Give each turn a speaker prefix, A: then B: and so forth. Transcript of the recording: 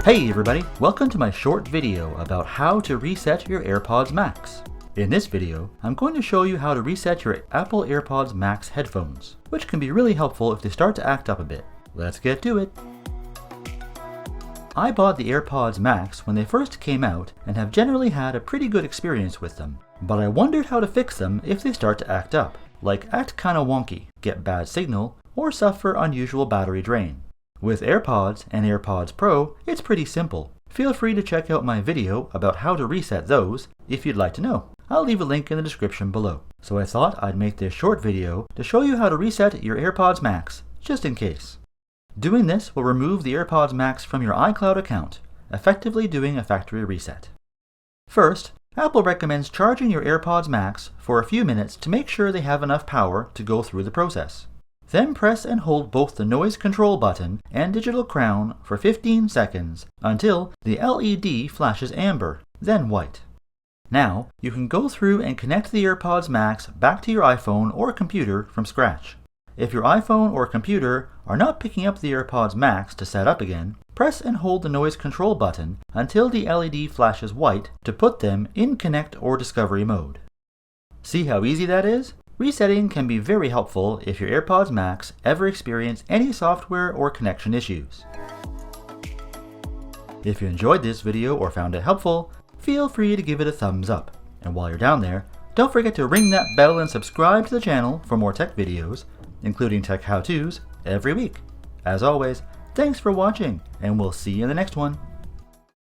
A: Hey everybody, welcome to my short video about how to reset your AirPods Max. In this video, I'm going to show you how to reset your Apple AirPods Max headphones, which can be really helpful if they start to act up a bit. Let's get to it. I bought the AirPods Max when they first came out and have generally had a pretty good experience with them, but I wondered how to fix them if they start to act up, like act kinda wonky, get bad signal, or suffer unusual battery drain. With AirPods and AirPods Pro, it's pretty simple. Feel free to check out my video about how to reset those if you'd like to know. I'll leave a link in the description below. So I thought I'd make this short video to show you how to reset your AirPods Max, just in case. Doing this will remove the AirPods Max from your iCloud account, effectively doing a factory reset. First, Apple recommends charging your AirPods Max for a few minutes to make sure they have enough power to go through the process. Then press and hold both the noise control button and digital crown for 15 seconds until the LED flashes amber, then white. Now, you can go through and connect the AirPods Max back to your iPhone or computer from scratch. If your iPhone or computer are not picking up the AirPods Max to set up again, press and hold the noise control button until the LED flashes white to put them in Connect or Discovery mode. See how easy that is? Resetting can be very helpful if your AirPods Max ever experience any software or connection issues. If you enjoyed this video or found it helpful, feel free to give it a thumbs up. And while you're down there, don't forget to ring that bell and subscribe to the channel for more tech videos, including tech how-tos, every week. As always, thanks for watching, and we'll see you in the next one.